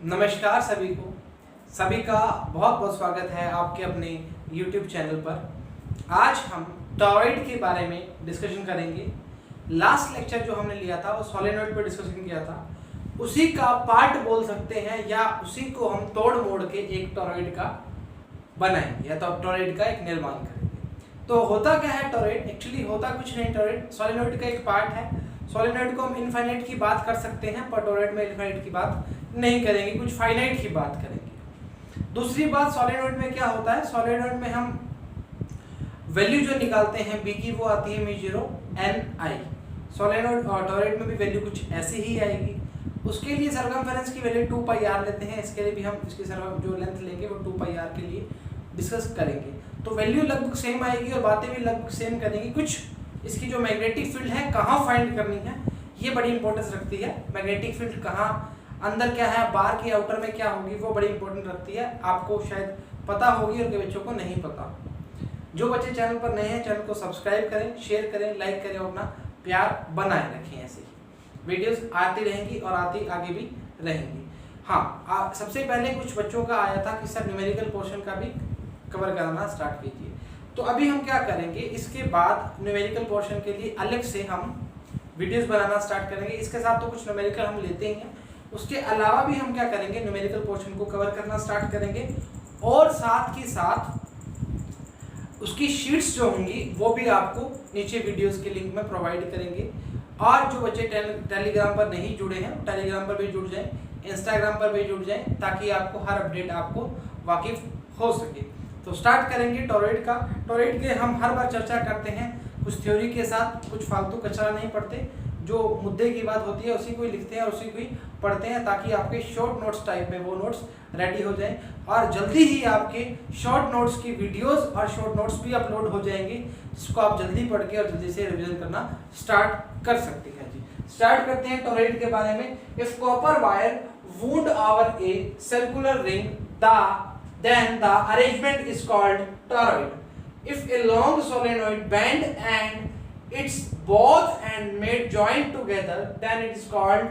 नमस्कार सभी को। सभी का बहुत बहुत स्वागत है आपके अपने YouTube चैनल पर। आज हम टॉरॉइड के बारे में डिस्कशन करेंगे। लास्ट लेक्चर जो हमने लिया था वो सोलेनॉइड पर डिस्कशन किया था, उसी का पार्ट बोल सकते हैं या उसी को हम तोड़ मोड़ के एक टॉरॉइड का बनाएंगे या तो टॉरॉइड का एक निर्माण करेंगे। तो होता क्या है टॉरॉइड? एक्चुअली होता कुछ नहीं। टॉरॉइड सोलेनॉइड का एक पार्ट है। सोलेनॉइड को हम इनफाइनाइट की बात कर सकते हैं, पर टॉरॉइड में इनफाइनाइट की बात नहीं करेंगे, कुछ फाइनाइट की बात करेंगे। दूसरी बात, सोलेनॉइड में क्या होता है? सोलेनॉइड में हम वैल्यू जो निकालते हैं बी की वो आती है μ0 ni। सोलेनॉइड और टॉरॉइड में भी वैल्यू कुछ ऐसी ही आएगी। उसके लिए सरकमफेरेंस की वैल्यू 2πr लेते हैं। इसके लिए भी हम इसकी जो लेंथ लेंगे वो 2πr के लिए डिस्कस करेंगे। तो वैल्यू लगभग सेम आएगी और बातें भी लगभग सेम करेंगी। कुछ इसकी जो मैग्नेटिक फील्ड है कहाँ फाइंड करनी है ये बड़ी इंपॉर्टेंस रखती है। मैग्नेटिक फील्ड कहाँ, अंदर क्या है, बार की आउटर में क्या होगी, वो बड़ी इंपॉर्टेंट रखती है। आपको शायद पता होगी और कई बच्चों को नहीं पता। जो बच्चे चैनल पर नए हैं चैनल को सब्सक्राइब करें, शेयर करें, लाइक करें और अपना प्यार बनाए रखें। ऐसे ही वीडियोस आती रहेंगी और आगे भी रहेंगी। हाँ, सबसे पहले कुछ बच्चों का आया था कि सर न्यूमेरिकल पोर्शन का भी कवर कराना स्टार्ट कीजिए। तो अभी हम क्या करेंगे, इसके बाद न्यूमेरिकल पोर्शन के लिए अलग से हम वीडियोस बनाना स्टार्ट करेंगे। इसके साथ तो कुछ न्यूमेरिकल हम लेते ही हैं, उसके अलावा भी हम क्या करेंगे, न्यूमेरिकल पोर्शन को कवर करना स्टार्ट करेंगे और साथ ही साथ उसकी शीट्स जो होंगी वो भी आपको नीचे वीडियोस के लिंक में प्रोवाइड करेंगे। और जो बच्चे टेलीग्राम पर नहीं जुड़े हैं टेलीग्राम पर भी जुड़ जाएं, इंस्टाग्राम पर भी जुड़ जाएं, ताकि आपको हर अपडेट आपको वाकिफ हो सके। तो स्टार्ट करेंगे टॉरॉइड का। टॉरॉइड के हम हर बार चर्चा करते हैं कुछ थ्योरी के साथ, कुछ फालतू कचरा नहीं पढ़ते। जो मुद्दे की बात होती है उसी को ही लिखते हैं और उसी को ही पढ़ते हैं, ताकि आपके शॉर्ट नोट्स टाइप में वो नोट्स रेडी हो जाएं और जल्दी ही आपके शॉर्ट नोट्स की वीडियोस और शॉर्ट नोट्स भी अपलोड हो जाएंगे, जिसको आप जल्दी पढ़ के और जल्दी से रिवीजन करना स्टार्ट कर सकते हैं। जी, स्टार्ट करते हैं टॉरॉइड के बारे में। If copper wire wound over a circular ring then the arrangement is called toroid. If a long solenoid bend and its both end made joined together, then it is called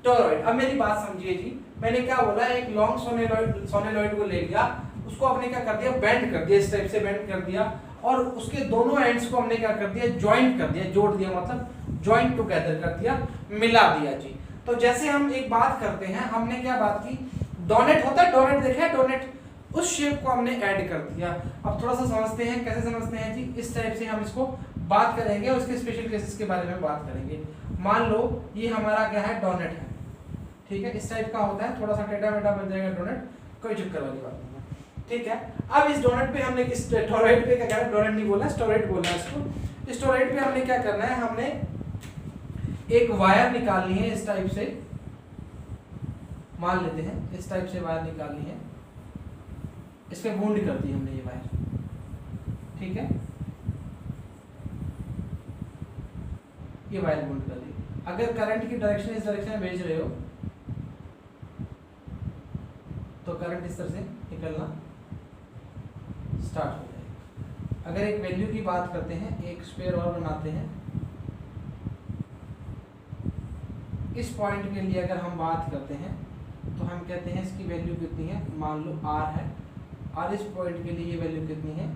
toroid. अब मेरी बात समझिए जी, मैंने क्या बोला, एक long solenoid को ले लिया, उसको हमने क्या कर दिया, बेंड कर दिया, इस टाइप से बेंड कर दिया और उसके दोनों एंड्स को हमने क्या कर दिया, ज्वाइंट कर दिया, जोड़ दिया, मतलब ज्वाइंट टुगेदर कर दिया, मिला दिया जी। तो जैसे हम एक बात करते हैं, हमने क्या बात की, डोनेट होता है, डोनेट देखा है, डोनेट, उस शेप को हमने ऐड कर दिया। अब थोड़ा सा समझते हैं, कैसे समझते हैं जी, इस टाइप से हम इसको बात करेंगे और उसके स्पेशल केसेस के बारे में बात करेंगे। मान लो ये हमारा क्या है, डोनेट है, ठीक है, इस टाइप का होता है, थोड़ा सा टेढ़ा मेढ़ा बन जाएगा डोनेट, कोई चक्कर वाली बात नहीं, ठीक है। अब इस डोनेट पे हमने इस टॉरॉइड पे क्या करना है, डोनेट नहीं बोला, टॉरॉइड बोला है इसको। इस टॉरॉइड पे हमने क्या करना है, हमने एक वायर निकालनी है इस टाइप से, मान लेते हैं इस टाइप से वायर निकालनी है, इस पे बूंद कर दी हमने ये वायर, ठीक है, ये वायर बूंद कर दी। अगर करंट की डायरेक्शन इस डायरेक्शन में भेज रहे हो तो करंट इस तरह से निकलना स्टार्ट हो जाएगा। अगर एक वैल्यू की बात करते हैं, एक स्क्वायर और बनाते हैं, इस पॉइंट के लिए अगर हम बात करते हैं तो हम कहते हैं इसकी वैल्यू कितनी है, मान लो r है, और इस पॉइंट के लिए ये वैल्यू कितनी है,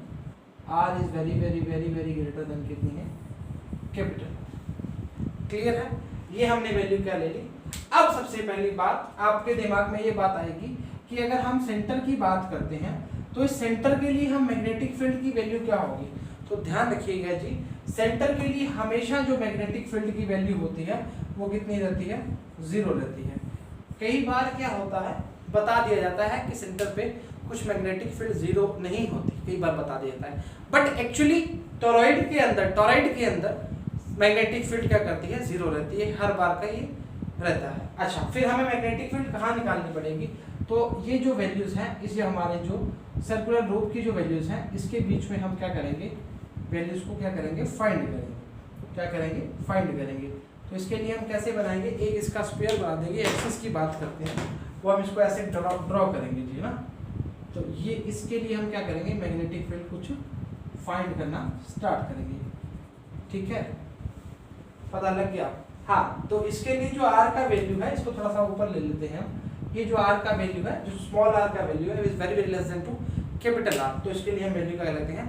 r is very very very very greater than कितनी है, कैपिटल। क्लियर है? ये हमने वैल्यू क्या ले ली। अब सबसे पहली बात आपके दिमाग में ये बात आएगी कि अगर हम सेंटर की बात करते हैं तो इस सेंटर के लिए हम मैग्नेटिक फील्ड की वैल्यू क्या होगी। तो ध्यान रखिएगा जी, सेंटर के लिए हमेशा जो मैग्नेटिक फील्ड की वैल्यू होती है वो कितनी रहती है, 0 रहती है। कई बार क्या होता है, बता दिया जाता है कि सेंटर पे कुछ मैग्नेटिक फील्ड 0 नहीं होती, कई बार बता दिया जाता है, बट एक्चुअली टॉरॉइड के अंदर मैग्नेटिक फील्ड क्या करती है, 0 रहती है, हर बार का ये रहता है। अच्छा, फिर हमें मैग्नेटिक फील्ड कहाँ निकालनी पड़ेगी, तो ये जो वैल्यूज हैं, इस हमारे जो सर्कुलर लूप की जो वैल्यूज हैं, इसके बीच में हम क्या करेंगे, वैल्यूज को क्या करेंगे, फाइंड करेंगे। क्या करेंगे, फाइंड करेंगे। तो इसके लिए हम कैसे बनाएंगे, एक इसका स्क्वायर बना देंगे, एक्सिस की बात करते हैं, वो हम इसको ऐसे ड्रॉ करेंगे जी ना। तो ये इसके लिए हम क्या करेंगे, मैग्नेटिक फील्ड कुछ फाइंड करना स्टार्ट करेंगे, ठीक है, पता लग गया। हाँ, तो इसके लिए जो r का वैल्यू है, इसको थोड़ा सा ऊपर ले लेते हैं हम, ये जो आर का वैल्यू है, जो स्मॉल आर का वैल्यू है, is very very less than to capital R, तो इसके लिए हम वैल्यू क्या लेते हैं,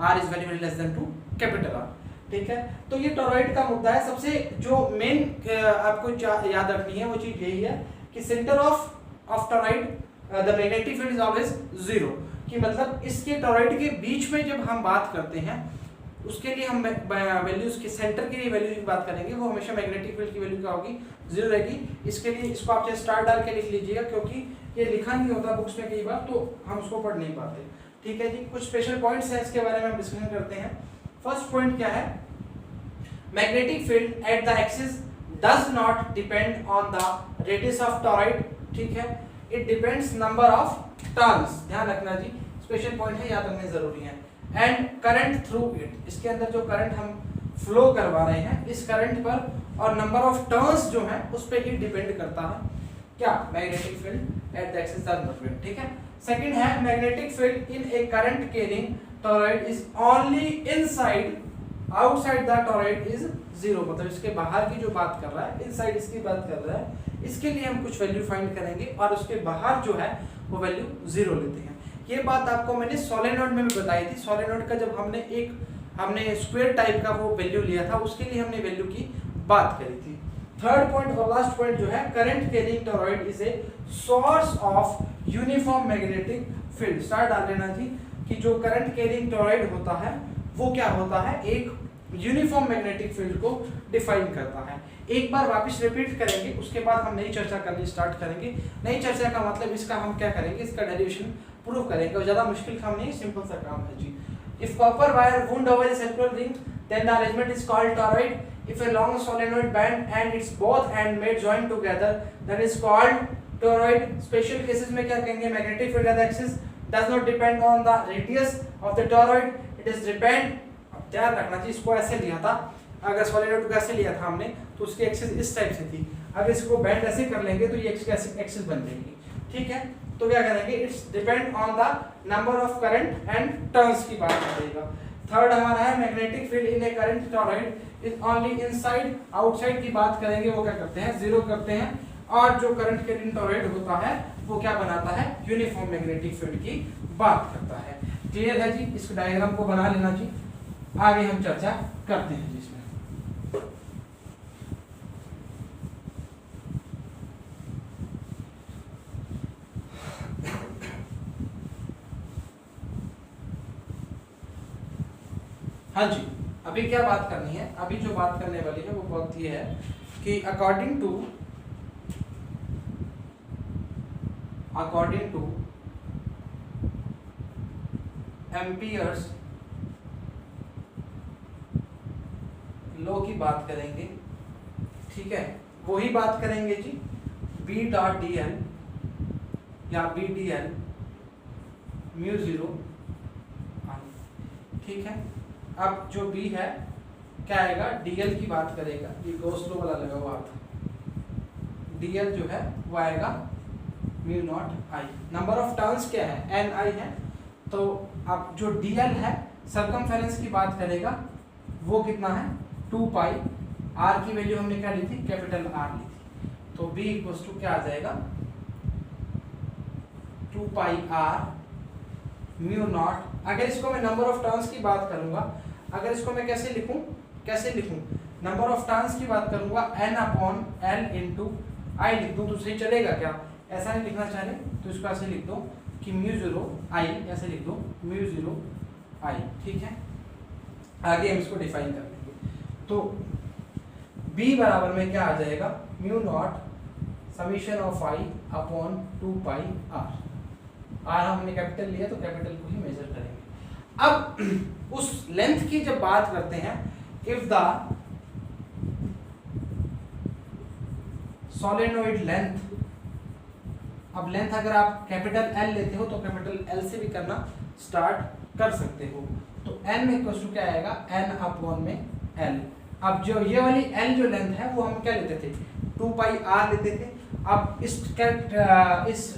R is very very less than to capital R. ठीक है, तो ये टोरॉइड का मुद्दा है। सबसे जो मेन आपको याद रखनी है वो चीज यही है कि centre of toroid the magnetic field is always zero, कि मतलब इसके टोरॉइड के बीच में जब हम बात करते हैं उसके लिए हम वैल्यूज के सेंटर के लिए वैल्यू की बात करेंगे, वो हमेशा मैग्नेटिक फील्ड की वैल्यू क्या होगी, जीरो रहेगी। इसके लिए इसको आप चाहे स्टार डाल के लिख लीजिएगा, क्योंकि ये लिखा नहीं होता बुक्स में कई बार, तो हम उसको पढ़ नहीं पाते। ठीक है जी, कुछ स्पेशल पॉइंट्स हैं इसके बारे में हम डिस्कशन करते हैं। फर्स्ट पॉइंट क्या है, magnetic field at the axis does not depend on the radius of toroid. ठीक है, it depends number of turns, ध्यान रखना जी, स्पेशल पॉइंट है, याद रखने जरूरी है। एंड करंट थ्रू इट, इसके अंदर जो करंट हम फ्लो करवा रहे हैं इस करंट पर और नंबर ऑफ टर्न्स जो है उस पर ही डिपेंड करता है क्या, magnetic field at the axis does not depend. ठीक है, सेकंड है magnetic field in A current carrying toroid is only inside, outside the toroid is zero, मतलब इसके बाहर की जो बात कर रहा है, इनसाइड इसकी बात कर रहा है, इसके लिए हम कुछ वैल्यू फाइंड करेंगे और उसके बाहर जो है वो वैल्यू जीरो लेते हैं। ये बात आपको मैंने सोलेनोइड में भी बताई थी। सोलेनोइड का जब हमने स्क्वायर टाइप का वो वैल्यू लिया था, उसके लिए हमने वैल्यू की बात करी थी। थर्ड पॉइंट और लास्ट पॉइंट जो है, current carrying toroid is a source of uniform magnetic field. Star डाल लेना जी कि जो करंट कैरिंग टोरॉइड होता है वो क्या होता है, एक यूनिफॉर्म मैग्नेटिक फील्ड को डिफाइन करता है। एक बार वापस रिपीट करेंगे, उसके बाद हम नई चर्चा करनी स्टार्ट करेंगे। नई चर्चा का मतलब इसका हम क्या करेंगे, इसका डेरिवेशन प्रूव करेंगे, और ज्यादा मुश्किल काम नहीं, सिंपल सा काम है जी। If copper wire wound over a circular ring then the arrangement is called toroid. If a long solenoid band and its both end made join together that is called toroid. Special cases में क्या कहेंगे, magnetic field at the axis does not depend on the radius of the toroid, it is depend, ध्यान रखना चाहिए, इसको ऐसे लिया था, अगर सोलेनोइड को ऐसे लिया था हमने तो उसकी एक्सिस इस टाइप से थी, अगर इसको बैंड ऐसे कर लेंगे तो ये एक्सिस बन जाएगी। ठीक है, तो क्या करेंगे, it's depend on the number of current and turns की बात करेगा। थर्ड हमारा है magnetic field in A current toroid is only inside, outside की बात करेंगे, वो क्या करते हैं, जीरो करते हैं, और जो करंट कैरिंग टोरॉइड होता है वो क्या बनाता है, यूनिफॉर्म मैग्नेटिक फील्ड की बात करता है। क्लियर है जी, इस डायग्राम को बना लेना जी, आगे हम चर्चा करते हैं जी इसमें। हाँ जी, अभी क्या बात करनी है, अभी जो बात करने वाली है वो बात ये है कि अकॉर्डिंग टू एम्पियर्स लॉ की बात करेंगे। ठीक है, वही बात करेंगे जी, B डॉट डी एल या B D L mu zero. ठीक है, अब जो B है क्या आएगा, DL की बात करेगा, ये गॉस लॉ वाला लगा हुआ था, DL जो है वो आएगा mu not I. Number of turns क्या है, NI है, तो अब जो DL है सर्कमफेरेंस की बात करेगा, वो कितना है 2 पाई, R की वैल्यू हमने क्या ली थी, कैपिटल R ली थी, तो B इक्वल्स टू क्या आ जाएगा 2 पाई R म्यू नॉट। अगर इसको मैं नंबर ऑफ टर्न्स की बात करूंगा, अगर इसको मैं कैसे लिखूं, नंबर ऑफ टर्न्स की बात करूंगा N अपॉन L इंटू आई लिख दूं तो सही चलेगा क्या, ऐसा नहीं लिखना चाह रहे तो इसको ऐसे लिख दो कि म्यू जीरो आई, ऐसे लिख दो म्यू जीरो आई। ठीक है, आगे हम इसको डिफाइन कर लेंगे, तो B बराबर में क्या आ जाएगा, mu naught summation of I upon 2 pi R. R हमने कैपिटल लिया तो कैपिटल को ही मेजर करेंगे। अब उस लेंथ की जब बात करते हैं, इफ द सोलेनोइड लेंथ, अब लेंथ अगर आप कैपिटल L लेते हो तो कैपिटल L से भी करना स्टार्ट कर सकते हो, तो N में इक्वल टू क्या आएगा, N अपॉन में L। अब जो ये वाली L जो लेंथ है वो हम क्या लेते थे, 2 पाई R लेते थे। अब इस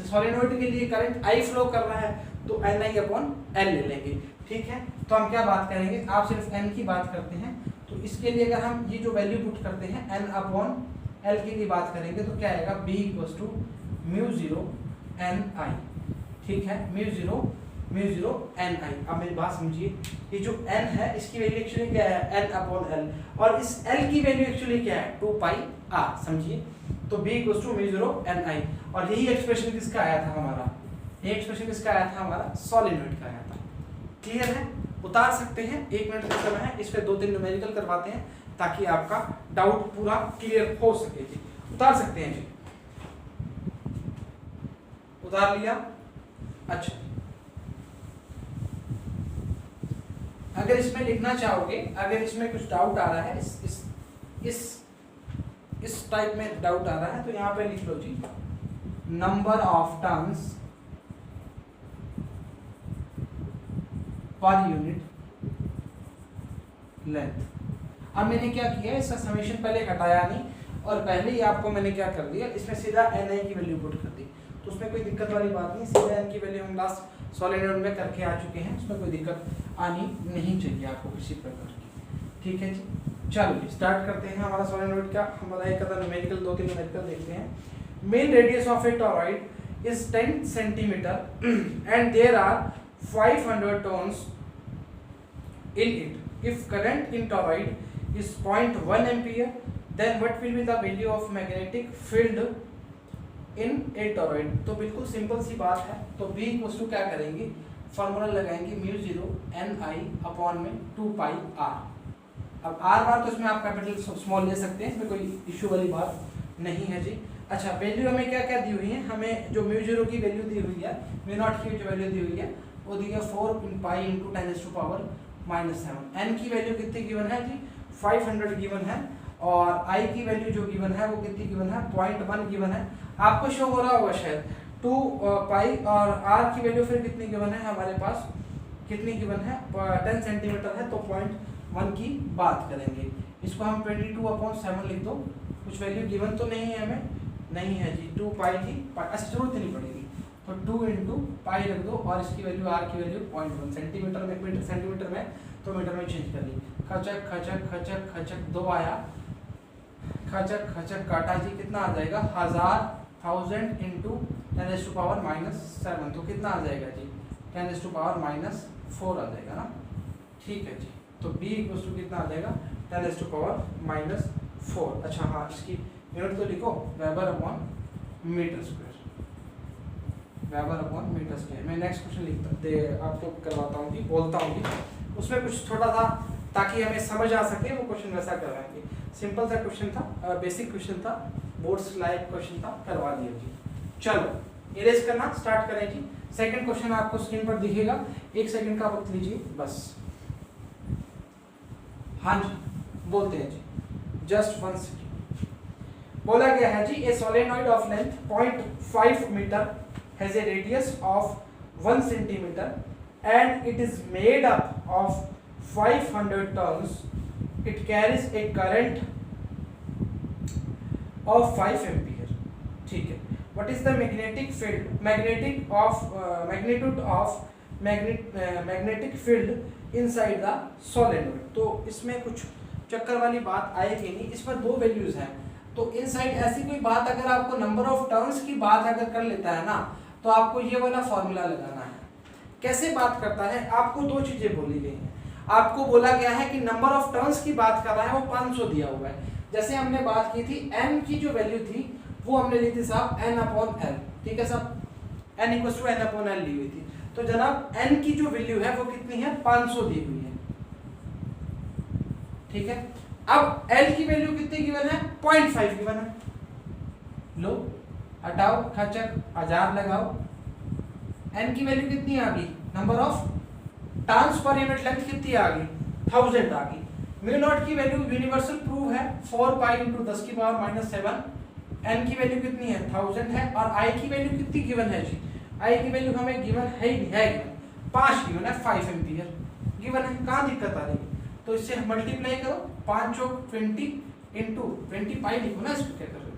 सोलेनोइड के लिए करंट I फ्लो कर रहा है तो NI अपॉन L ले लेंगे। ठीक है, तो हम क्या बात करेंगे, आप सिर्फ N की बात करते हैं, तो इसके लिए अगर हम ये जो वैल्यू पुट करते हैं N अपॉन L के लिए बात करेंगे तो क्या आएगा, B equals to mu zero n I, ठीक है, म्यू जीरो एन आई। अब मेरी बात समझिए, ये जो n है इसकी वैल्यू एक्चुअली क्या है, n अपॉन l, और इस l की वैल्यू एक्चुअली क्या है, 2 पाई r, समझिए। तो b equals to mu zero n I, और यही एक्सप्रेशन किसका आया था हमारा, ये एक्सप्रेशन किसका आया था हमारा, सोलेनोइड का आया था। क्लियर है, उतार सकते हैं, 1 मिनट का समय है, इस पे 2-3 न्यूमेरिकल करवाते हैं ताकि आपका डाउट पूरा क्लियर हो सके जी। उतार सकते हैं जी, उतार लिया। अच्छा, अगर इसमें लिखना चाहोगे, अगर इसमें कुछ डाउट आ रहा है, इस टाइप में डाउट आ रहा है, तो यहाँ पे लिख लो जी, number of turns per unit length. अब मैंने क्या किया, इसका समेशन पहले हटाया नहीं, और पहले ही आपको मैंने क्या कर दिया, इसमें सीधा एन की वैल्यू पुट कर दी, तो उसमें कोई दिक्कत वाली बात नहीं, सीधा एन की वैल्यू हम लास्ट सोलेनोइड में करके आ चुके हैं, उसमें कोई दिक्कत आनी नहीं चाहिए आपको किसी प्रकार की। ठीक है जी, चलो जी स्टार्ट करते हैं हमारा सोलेनोइड का। हमारा एक अदर न्यूमेरिकल 2-3 न्यूमेरिकल देखते हैं। Mean radius of a toroid is 10 centimetre and there are 500 turns in it. If current in toroid is 0.1 ampere, then what will be the value of magnetic field in a toroid? तो बिल्कुल simple सी बात है, तो B equals to क्या करेंगे, formula लगाएंगे mu zero n आई upon में 2 pi are. अब आर बार तो इसमें आप कैपिटल स्मॉल ले सकते हैं, इसमें कोई इश्यू वाली बात नहीं है जी। अच्छा, वैल्यू हमें क्या क्या दी हुई है, हमें जो म्यू जीरो की वैल्यू दी हुई है, म्यू नॉट की जो वैल्यू दी हुई है वो दी है 4 पाई इंटू 10⁻⁻⁻⁷। n की वैल्यू कितनी गिवन है जी, 500 गिवन है, और i की वैल्यू जो गिवन है वो कितनी गिवन है, 0.1 गिवन है। आपको शो हो रहा होगा शायद 2 पाई, और r की वैल्यू फिर कितनी गिवन है हमारे पास, कितनी गिवन है, 10 सेंटीमीटर है, तो 0.1 की बात करेंगे। इसको हम 22/7 लिख दो, कुछ वैल्यू गिवन तो नहीं है हमें, नहीं है जी, 2 पाई की अच्छा जरूरत नहीं पड़ेगी, तो 2 इंटू पाई रख दो, और इसकी वैल्यू आर की वैल्यू 0.1 सेंटीमीटर में, मीटर सेंटीमीटर में तो मीटर में चेंज कर ली। खचक खचक खचक खचक 2 आया, खचक खचक काटा जी, कितना आ जाएगा, 1000 इंटू 10⁻⁻⁷, तो कितना आ जाएगा जी, 10⁻⁻4 आ जाएगा ना। ठीक है जी, तो B इक्वल्स टू कितना आ जाएगा, 10⁻⁻4। अच्छा हाँ, इसकी यूनिट तो लिखो, weber upon metre square, weber upon metre square. मैं नेक्स्ट क्वेश्चन लिखता दे आपको करवाता हूँ, बोलता हूँ, उसमें कुछ थोड़ा सा ताकि हमें समझ आ सके, वो क्वेश्चन वैसा करवाएंगे। सिंपल सा क्वेश्चन था, बेसिक क्वेश्चन था, बोर्ड्स लाइक क्वेश्चन था, करवा दिया जी। चलो इरेज करना स्टार्ट करें जी। सेकंड क्वेश्चन आपको स्क्रीन पर दिखेगा, 1 सेकंड का वक्त लीजिए बस। हाँ जी, बोलते हैं जी, जस्ट 1 सेकंड। बोला गया है जी, a solenoid of length 0.5 metre has a radius of 1 centimeter and it is made up of 500 turns. It carries a current of 5 ampere. ठीक है, what is the magnetic field, magnitude of magnetic field inside the solenoid? तो इसमें कुछ चक्कर वाली बात आएगी नहीं, इस पर 2 वैल्यूज हैं, तो इनसाइड ऐसी कोई बात अगर आपको नंबर ऑफ टर्न्स की बात अगर कर लेता है ना, तो आपको ये वाला फॉर्मूला लगाना है। कैसे बात करता है, आपको 2 चीजें बोली गई हैं। आपको बोला गया है कि नंबर ऑफ टर्न्स की बात कर रहा है, वो 500 दिया हुआ है। जैसे हमने बात की थी, n की जो वैल्यू थी वो हमने ली थी साहब n/l, ठीक है साहब, n इक्वल्स टू n/l ली हुई थी। तो जनाब n की जो वैल्यू है वो कितनी है, 500 दी हुई है, ठीक है। अब l की वैल्यू कितनी गिवन है, 0.5 गिवन है। लो हटाओ, खचक 1000 लगाओ, n की वैल्यू कितनी आ गई, number of turns per unit length कितनी आ गई, 1000 आ गई। म्यू नॉट की वैल्यू यूनिवर्सल प्रूव है, 4 पाई इंटू 10⁻⁻⁷। n की वैल्यू कितनी है, 1000 है, और i की वैल्यू कितनी गिवन है जी, i की वैल्यू हमें गिवन है ही है, 5 गिवन है, 5 एम्पियर गिवन है। कहाँ दिक्कत आ रही है, तो इससे मल्टीप्लाई करो, 5 चौक 20 इंटू 20 पाई लिखो ना, इसको क्या करो,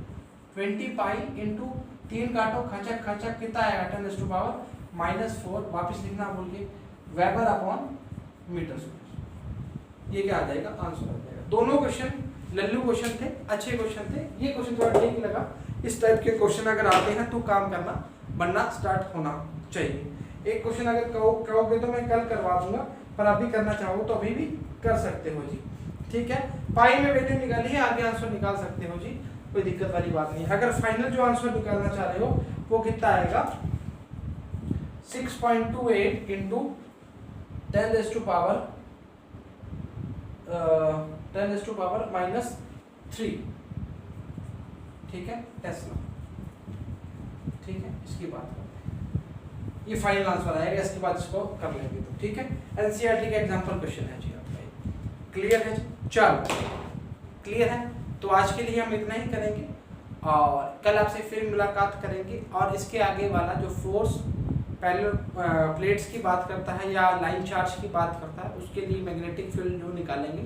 20 पाई इंटू 3 काटो, खचक खचक कितना आएगा, 10⁻⁻4, वापस लिखना बोल के, वेबर अपॉन मीटर स्क्वायर। ये क्या आ जाएगा, आंसर आ जाएगा। दोनों क्वेश्चन लल्लू क्वेश्चन थे, अच्छे क्वेश्चन थे। ये क्वेश्चन थोड़ा ठीक लगा, इस टाइप के क्वेश्चन अगर आते हैं तो काम करना बनना स्टार्ट होना चाहिए। एक क्वेश्चन अगर कहोगे तो मैं कल करवा दूंगा, पर अभी करना चाहो तो अभी भी कर सकते हो जी, ठीक है। पाई में वैल्यू निकाली है, आगे आंसर निकाल सकते हो जी, कोई दिक्कत वाली बात नहीं। अगर फाइनल जो आंसर निकालना चाह रहे हो वो कितना आएगा 6.28 इंटू 10 टू पावर -3, ठीक है, टेस्ला, ठीक है। इसकी बात करते हैं, ये फाइनल आंसर आएगा, इसके बाद इसको कर लेंगे तो, ठीक है। एनसीईआरटी का एग्जांपल क्वेश्चन है जी आपका, क्लियर है जी। चलो क्लियर है, तो आज के लिए हम इतना ही करेंगे और कल आपसे फिर मुलाकात करेंगे। और इसके आगे वाला जो फोर्स पैरेलल प्लेट्स की बात करता है या लाइन चार्ज की बात करता है, उसके लिए मैग्नेटिक फील्ड जो निकालेंगे,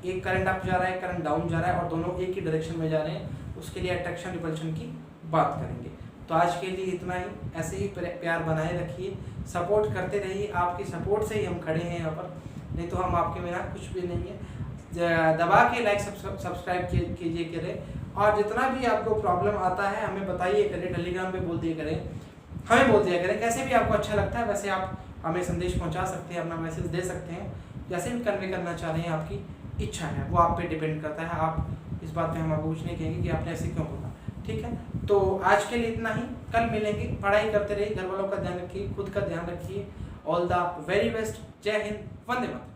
एक करंट अप जा रहा है, करंट डाउन जा रहा है और दोनों एक ही डायरेक्शन में जा रहे हैं, उसके लिए अट्रैक्शन रिपल्शन की बात करेंगे। तो आज के लिए इतना ही, ऐसे ही प्यार बनाए रखिए, सपोर्ट करते रहिए, आपकी सपोर्ट से ही हम खड़े हैं यहाँ पर, नहीं तो हम आपके बिना कुछ भी नहीं है। दबा के लाइक सब्सक्राइब कीजिए करें, और जितना भी आपको प्रॉब्लम आता है हमें बताइए करें, टेलीग्राम पे बोल दिए करें, हमें बोल दिया करें, कैसे भी आपको अच्छा लगता है वैसे आप हमें संदेश पहुंचा सकते हैं, अपना मैसेज दे सकते हैं, जैसे भी कन्वे करना चाह रहे हैं, आपकी इच्छा है, वो आप पे डिपेंड करता है। आप इस बात पे हम आपको कुछ नहीं कहेंगे कि आपने ऐसे क्यों बोला, ठीक है। तो आज के लिए इतना ही, कल मिलेंगे। पढ़ाई करते रहिए, घर वालों का ध्यान रखिए, खुद का ध्यान रखिए। ऑल द वेरी बेस्ट, जय हिंद, वंदे मातरम।